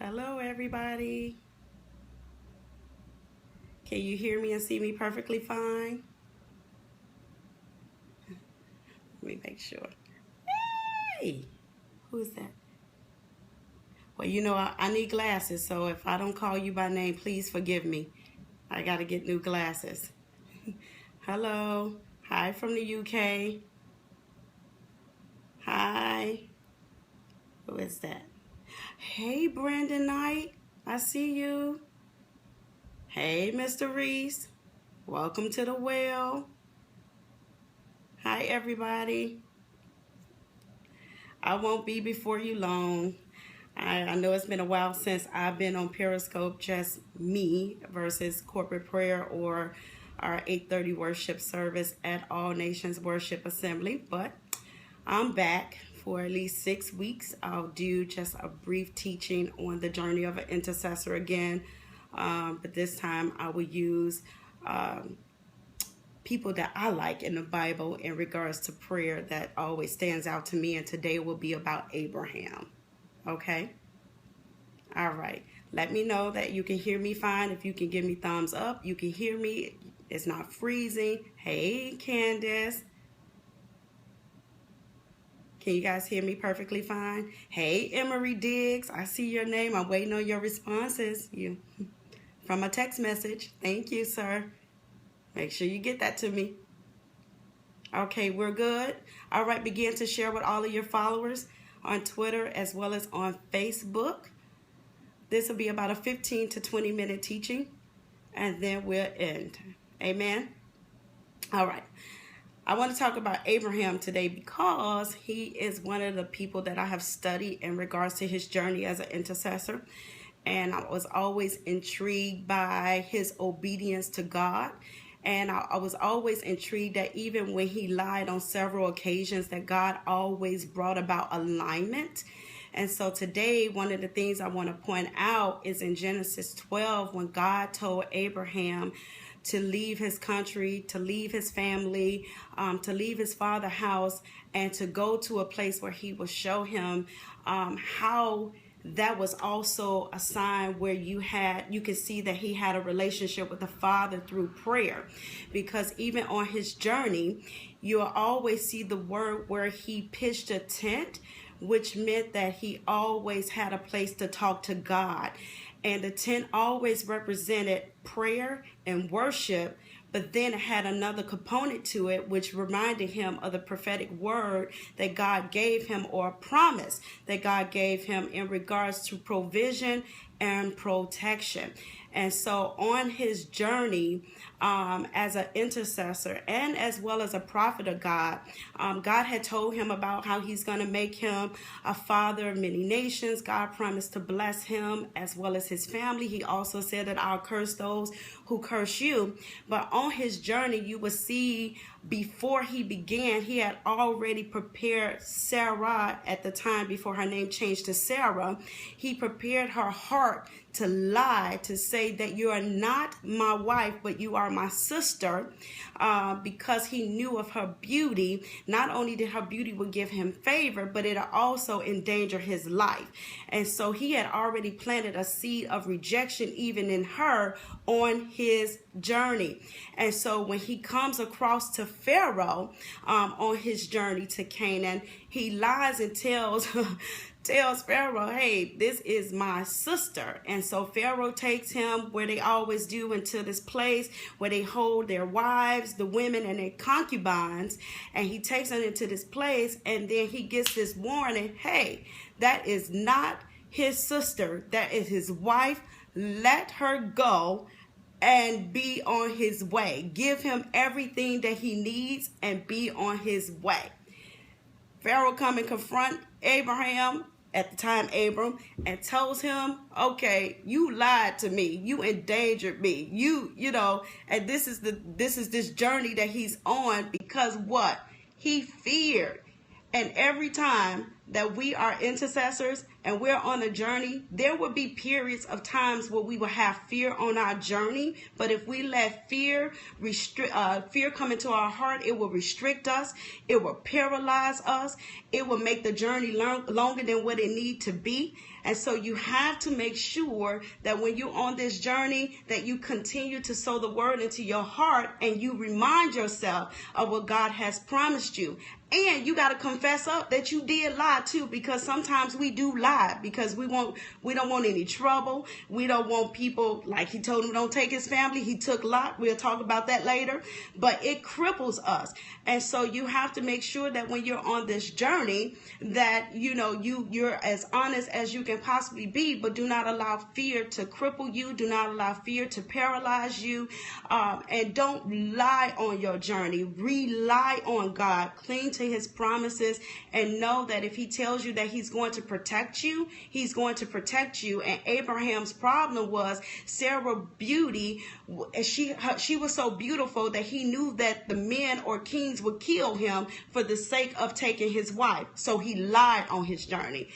Hello, everybody. Can you hear me and see me perfectly fine? Let me make sure. Hey, who's that? Well, I need glasses, so if I don't call you by name, please forgive me. I got to get new glasses. Hello. Hi from the UK. Hi. Who is that? Hey, Brandon Knight. I see you. Hey, Mr. Reese. Welcome to the well. Hi, everybody. I won't be before you long. I know it's been a while since I've been on Periscope, just me versus corporate prayer or our 8:30 worship service at All Nations Worship Assembly, but I'm back for at least 6 weeks. I'll do just a brief teaching on the journey of an intercessor again, but this time I will use people that I like in the Bible in regards to prayer that always stands out to me, and today will be about Abraham. Okay? All right. Let me know that you can hear me fine. If you can give me thumbs up, you can hear me. It's not freezing. Hey, Candace. Can you guys hear me perfectly fine? Hey, Emery Diggs. I see your name. I'm waiting on your responses. You from a text message. Thank you, sir. Make sure you get that to me. Okay, we're good. All right, begin to share with all of your followers on Twitter as well as on Facebook. This will be about a 15 to 20 minute teaching, and then we'll end. Amen. All right. I want to talk about Abraham today because he is one of the people that I have studied in regards to his journey as an intercessor. And I was always intrigued by his obedience to God. And I was always intrigued that even when he lied on several occasions, that God always brought about alignment. And so today, one of the things I want to point out is in Genesis 12, when God told Abraham to leave his country, to leave his family, to leave his father's house, and to go to a place where he will show him how that was also a sign where you could see that he had a relationship with the Father through prayer. Because even on his journey, you'll always see the word where he pitched a tent, which meant that he always had a place to talk to God. And the tent always represented prayer and worship, but then it had another component to it, which reminded him of the prophetic word that God gave him, or a promise that God gave him in regards to provision and protection. And so on his journey as an intercessor and as well as a prophet of God, God had told him about how he's going to make him a father of many nations. God promised to bless him as well as his family. He also said that I'll curse those who curse you. But on his journey, you will see before he began, he had already prepared Sarah at the time before her name changed to Sarah. He prepared her heart to lie, to say that you are not my wife, but you are my sister, because he knew of her beauty. Not only did her beauty would give him favor, but it also endanger his life. And so he had already planted a seed of rejection even in her on his journey. And so when he comes across to Pharaoh on his journey to Canaan, he lies and tells Pharaoh, hey, this is my sister. And so Pharaoh takes him where they always do, into this place where they hold their wives, the women, and their concubines. And he takes them into this place, and then he gets this warning, hey, that is not his sister. That is his wife. Let her go and be on his way. Give him everything that he needs and be on his way. Pharaoh come and confront Abraham, at the time Abram, and tells him, okay, you lied to me, you endangered me, and this is this journey that he's on because what? He feared. And every time that we are intercessors and we're on a journey, there will be periods of times where we will have fear on our journey. But if we let fear come into our heart, it will restrict us. It will paralyze us. It will make the journey longer than what it needs to be. And so you have to make sure that when you're on this journey, that you continue to sow the word into your heart and you remind yourself of what God has promised you. And you got to confess up that you did lie too, because sometimes we do lie because we don't want any trouble. We don't want people, like he told him, don't take his family. He took Lot. We'll talk about that later. But it cripples us. And so you have to make sure that when you're on this journey that, you're as honest as you can possibly be, but do not allow fear to cripple you. Do not allow fear to paralyze you. And don't lie on your journey. Rely on God. Cling to his promises and know that if he tells you that he's going to protect you, he's going to protect you. And Abraham's problem was Sarah's beauty. She was so beautiful that he knew that the men or kings would kill him for the sake of taking his wife. So he lied on his journey.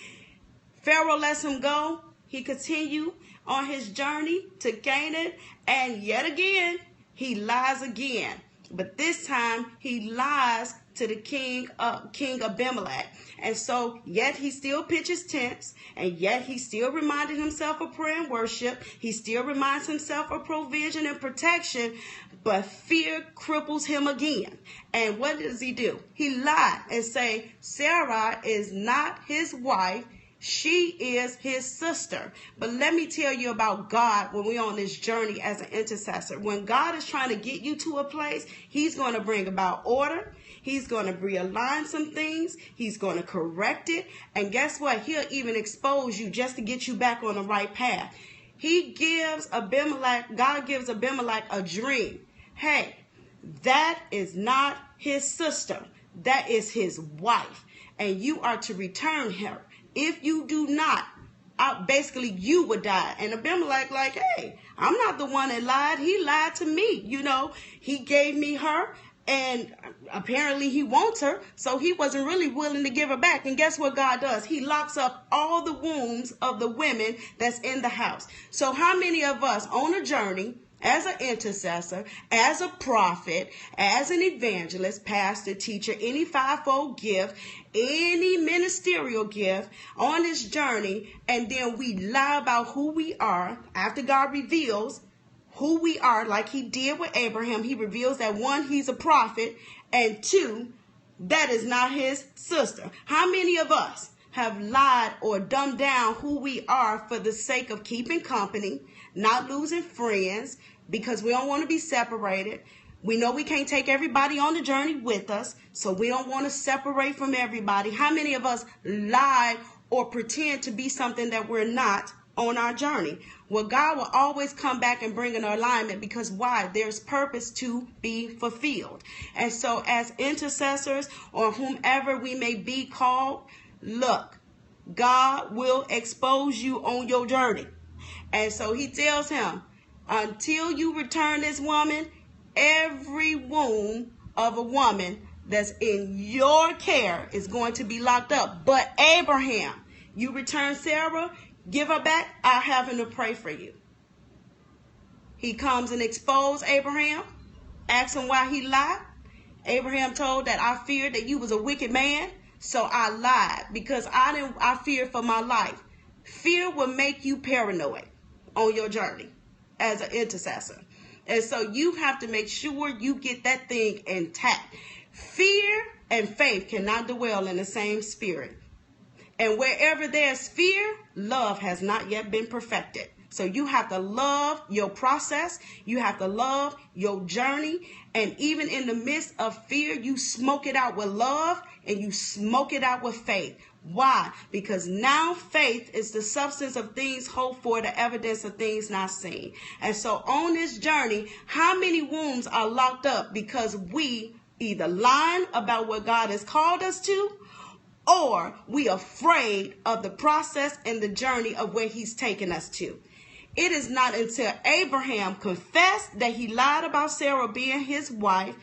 Pharaoh lets him go. He continued on his journey to Canaan, and yet again he lies again. But this time he lies to the King Abimelech. And so yet he still pitches tents, and yet he still reminded himself of prayer and worship. He still reminds himself of provision and protection, but fear cripples him again. And what does he do? He lied and say Sarah is not his wife. She is his sister. But let me tell you about God when we're on this journey as an intercessor. When God is trying to get you to a place, he's going to bring about order. He's going to realign some things. He's going to correct it. And guess what? He'll even expose you just to get you back on the right path. God gives Abimelech a dream. Hey, that is not his sister. That is his wife. And you are to return her. If you do not, basically you would die. And Abimelech like, hey, I'm not the one that lied. He lied to me. He gave me her. And apparently he wants her, so he wasn't really willing to give her back. And guess what God does? He locks up all the wombs of the women that's in the house. So how many of us on a journey as an intercessor, as a prophet, as an evangelist, pastor, teacher, any fivefold gift, any ministerial gift on this journey, and then we lie about who we are after God reveals who we are, like he did with Abraham. He reveals that one, he's a prophet, and two, that is not his sister. How many of us have lied or dumbed down who we are for the sake of keeping company, not losing friends, because we don't want to be separated? We know we can't take everybody on the journey with us, so we don't want to separate from everybody. How many of us lie or pretend to be something that we're not on our journey? Well, God will always come back and bring an alignment, because why? There's purpose to be fulfilled. And so as intercessors or whomever we may be called, look, God will expose you on your journey. And so he tells him, until you return this woman, every womb of a woman that's in your care is going to be locked up. But Abraham, you return Sarah, give her back, I'll have him to pray for you. He comes and exposes Abraham, asks him why he lied. Abraham told that I feared that you was a wicked man, so I lied because I feared for my life. Fear will make you paranoid on your journey as an intercessor. And so you have to make sure you get that thing intact. Fear and faith cannot dwell in the same spirit. And wherever there's fear, love has not yet been perfected. So you have to love your process. You have to love your journey. And even in the midst of fear, you smoke it out with love and you smoke it out with faith. Why? Because now faith is the substance of things hoped for, the evidence of things not seen. And so on this journey, how many wombs are locked up because we either lying about what God has called us to, or we afraid of the process and the journey of where he's taken us to? It is not until Abraham confessed that he lied about Sarah being his wife,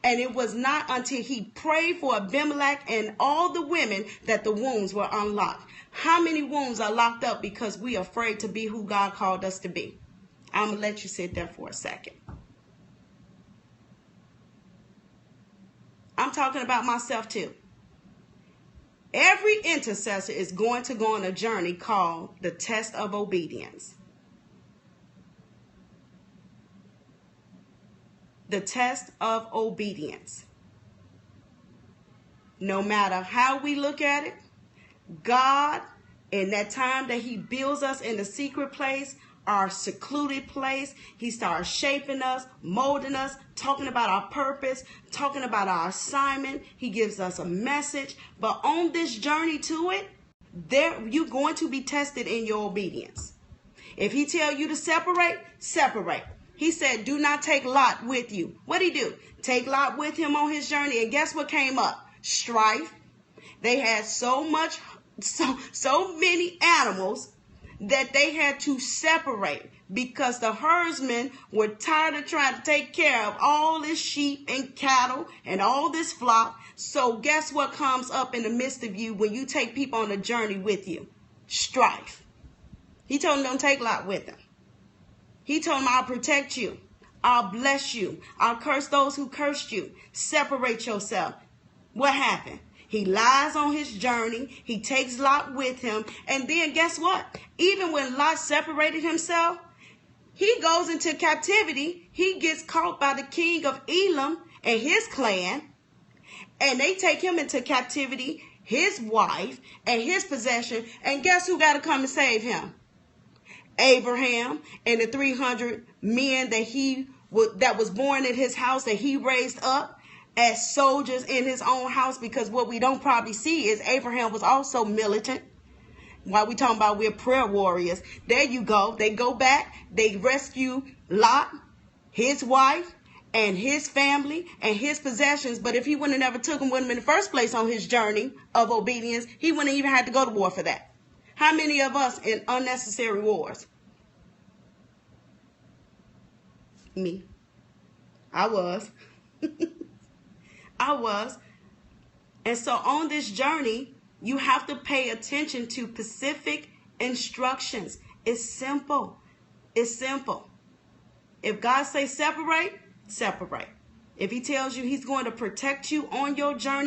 And it was not until he prayed for Abimelech and all the women that the wounds were unlocked. How many wounds are locked up because we are afraid to be who God called us to be? I'm going to let you sit there for a second. I'm talking about myself too. Every intercessor is going to go on a journey called the test of obedience. The test of obedience. No matter how we look at it, God, in that time that he builds us in the secret place, our secluded place, he starts shaping us, molding us, talking about our purpose, talking about our assignment. He gives us a message. But on this journey to it, you're going to be tested in your obedience. If he tell you to separate, separate. He said, do not take Lot with you. What'd he do? Take Lot with him on his journey. And guess what came up? Strife. They had so many animals that they had to separate because the herdsmen were tired of trying to take care of all this sheep and cattle and all this flock. So guess what comes up in the midst of you when you take people on a journey with you? Strife. He told them, don't take Lot with him. He told them, I'll protect you. I'll bless you. I'll curse those who cursed you. Separate yourself. What happened? He lies on his journey. He takes Lot with him. And then guess what? Even when Lot separated himself, he goes into captivity. He gets caught by the king of Elam and his clan. And they take him into captivity, his wife and his possession. And guess who got to come and save him? Abraham and the 300 men that was born in his house that he raised up as soldiers in his own house. Because what we don't probably see is Abraham was also militant. While we talking about we're prayer warriors, there you go. They go back, they rescue Lot, his wife, and his family and his possessions. But if he wouldn't have never took him with him in the first place on his journey of obedience, he wouldn't even have to go to war for that. How many of us in unnecessary wars? Me. I was. I was. And so on this journey, you have to pay attention to specific instructions. It's simple. It's simple. If God says separate, separate. If he tells you he's going to protect you on your journey,